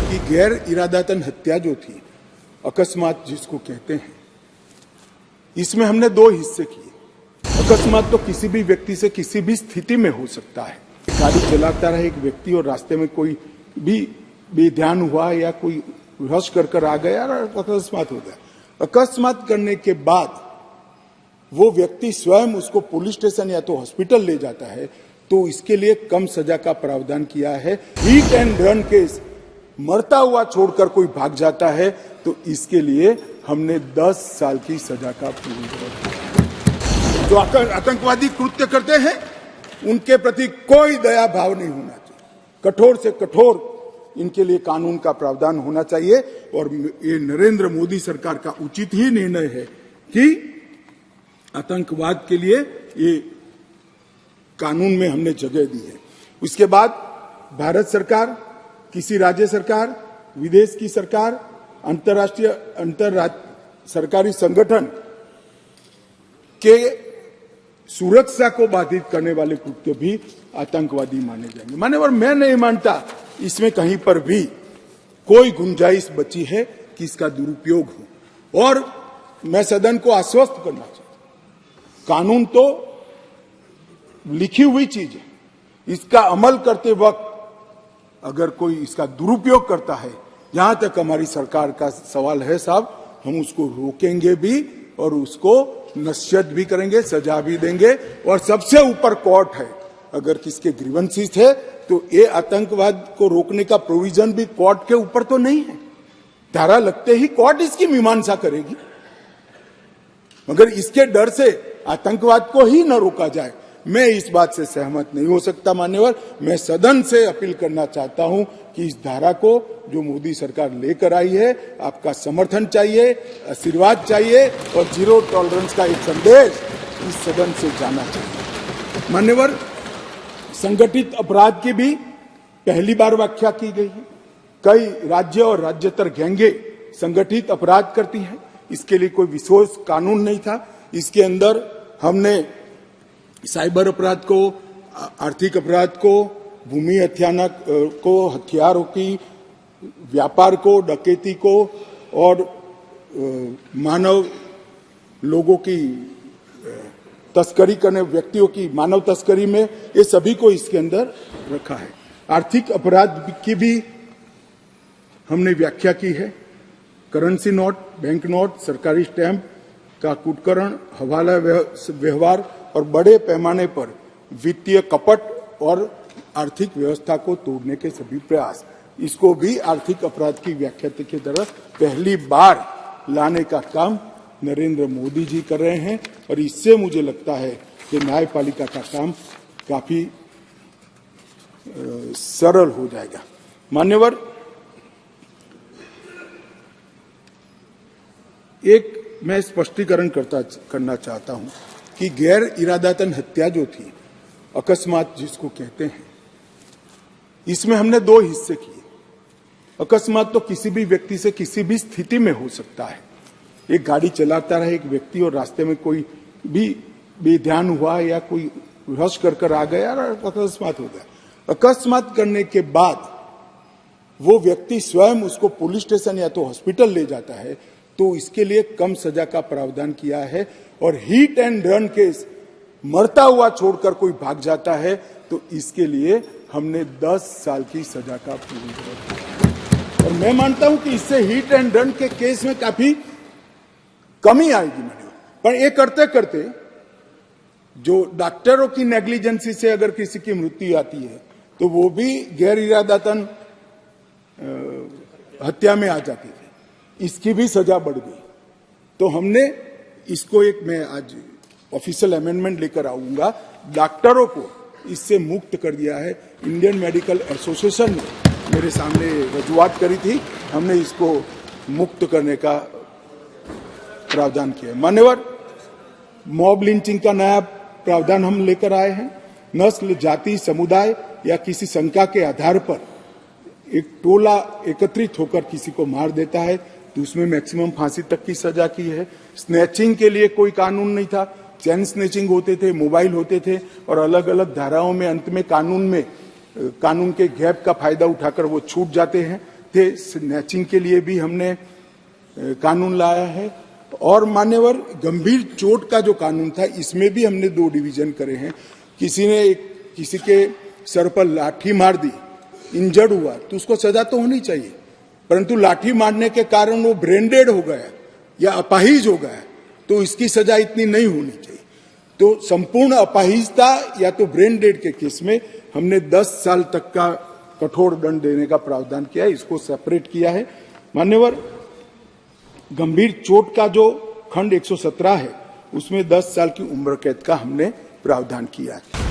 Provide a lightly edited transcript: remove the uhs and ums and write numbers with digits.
कि गैर इरादतन हत्या जो थी, अकस्मात जिसको कहते हैं, इसमें हमने दो हिस्से किए। अकस्मात तो किसी भी व्यक्ति से किसी भी स्थिति में हो सकता है। गाड़ी चलाता रहे एक व्यक्ति और रास्ते में कोई भी बेध्यान हुआ या कोई रश कर आ गया और अकस्मात हो गया। अकस्मात करने के बाद वो व्यक्ति स्वयं उसको पुलिस स्टेशन या तो हॉस्पिटल ले जाता है, तो इसके लिए कम सजा का प्रावधान किया है। हिट एंड रन केस, मरता हुआ छोड़कर कोई भाग जाता है, तो इसके लिए हमने 10 साल की सजा का प्रावधान। जो आतंकवादी कृत्य करते हैं उनके प्रति कोई दया भाव नहीं होना चाहिए। कठोर से कठोर इनके लिए कानून का प्रावधान होना चाहिए। और ये नरेंद्र मोदी सरकार का उचित ही निर्णय है कि आतंकवाद के लिए ये कानून में हमने जगह दी है। उसके बाद भारत सरकार, किसी राज्य सरकार, विदेश की सरकार, अंतर्राष्ट्रीय सरकारी संगठन के सुरक्षा को बाधित करने वाले कृत्य भी आतंकवादी माने जाएंगे। माने और मैं नहीं मानता इसमें कहीं पर भी कोई गुंजाइश बची है कि इसका दुरुपयोग हो। और मैं सदन को आश्वस्त करना चाहता हूं, कानून तो लिखी हुई चीज है, इसका अमल करते वक्त अगर कोई इसका दुरुपयोग करता है, यहां तक हमारी सरकार का सवाल है साहब, हम उसको रोकेंगे भी और उसको नसीहत भी करेंगे, सजा भी देंगे। और सबसे ऊपर कोर्ट है। अगर किसके ग्रीवेंसेस है तो ये आतंकवाद को रोकने का प्रोविजन भी कोर्ट के ऊपर तो नहीं है। धारा लगते ही कोर्ट इसकी मीमांसा करेगी, मगर इसके डर से आतंकवाद को ही न रोका जाए, मैं इस बात से सहमत नहीं हो सकता। मान्यवर, मैं सदन से अपील करना चाहता हूं कि इस धारा को जो मोदी सरकार लेकर आई है, आपका समर्थन चाहिए, आशीर्वाद चाहिए और जीरो टॉलरेंस का एक संदेश इस सदन से जाना चाहिए। मान्यवर, संगठित अपराध की भी पहली बार व्याख्या की गई है। कई राज्य और राज्यतर गैंगे संगठित अपराध करती हैं, इसके लिए कोई विशेष कानून नहीं था। इसके अंदर हमने साइबर अपराध को, आर्थिक अपराध को, भूमि हत्याना को, हथियारों की व्यापार को, डकैती को और मानव लोगों की तस्करी करने, व्यक्तियों की मानव तस्करी में, ये सभी को इसके अंदर रखा है। आर्थिक अपराध की भी हमने व्याख्या की है। करेंसी नोट, बैंक नोट, सरकारी स्टैंप का कुटकरण, हवाला व्यवहार और बड़े पैमाने पर वित्तीय कपट और आर्थिक व्यवस्था को तोड़ने के सभी प्रयास, इसको भी आर्थिक अपराध की व्याख्या की तरफ पहली बार लाने का काम नरेंद्र मोदी जी कर रहे हैं। और इससे मुझे लगता है कि न्यायपालिका का काम काफी सरल हो जाएगा। मान्यवर, एक मैं स्पष्टीकरण करना चाहता हूं कि गैर इरादतन हत्या जो थी, अकस्मात जिसको कहते हैं, इसमें हमने दो हिस्से किए। अकस्मात तो किसी भी व्यक्ति से किसी भी स्थिति में हो सकता है। एक गाड़ी चलाता रहे एक व्यक्ति और रास्ते में कोई भी बेध्यान हुआ या कोई रश कर आ गया और अकस्मात हो गया। अकस्मात करने के बाद वो व्यक्ति स्वयं उसको पुलिस स्टेशन या तो हॉस्पिटल ले जाता है, तो इसके लिए कम सजा का प्रावधान किया है। और हिट एंड रन केस, मरता हुआ छोड़कर कोई भाग जाता है, तो इसके लिए हमने 10 साल की सजा का प्रावधान किया। और मैं मानता हूं कि इससे हिट एंड रन के केस में काफी कमी आएगी। पर ये करते करते जो डॉक्टरों की नेग्लिजेंसी से अगर किसी की मृत्यु आती है, तो वो भी गैर इरादतन हत्या में आ जाती थी, इसकी भी सजा बढ़ गई। तो हमने इसको मैं आज ऑफिशियल अमेंडमेंट लेकर आऊंगा, डॉक्टरों को इससे मुक्त कर दिया है। इंडियन मेडिकल एसोसिएशन ने मेरे सामने रजूआत करी थी, हमने इसको मुक्त करने का प्रावधान किया। मान्यवर, मॉब लिंचिंग का नया प्रावधान हम लेकर आए हैं। नस्ल, जाति, समुदाय या किसी शंका के आधार पर एक टोला एकत्रित होकर किसी को मार देता है, तो उसमें मैक्सिमम फांसी तक की सजा की है। स्नैचिंग के लिए कोई कानून नहीं था, चैन स्नैचिंग होते थे, मोबाइल होते थे और अलग अलग धाराओं में अंत में कानून के गैप का फायदा उठाकर वो छूट जाते हैं। थे, स्नैचिंग के लिए भी हमने कानून लाया है। और मान्यवर गंभीर चोट का जो कानून था, इसमें भी हमने 2 डिवीजन करे हैं। किसी के सर पर लाठी मार दी, इंजर्ड हुआ, तो उसको सजा तो होनी चाहिए, परंतु लाठी मारने के कारण वो ब्रेन डेड हो गया या अपाहिज हो गया, तो इसकी सजा इतनी नहीं होनी चाहिए। तो संपूर्ण अपाहिजता या तो ब्रेन डेड के केस में हमने 10 साल तक का कठोर दंड देने का प्रावधान किया है, इसको सेपरेट किया है। मान्यवर, गंभीर चोट का जो खंड 117 है, उसमें 10 साल की उम्र कैद का हमने प्रावधान किया है।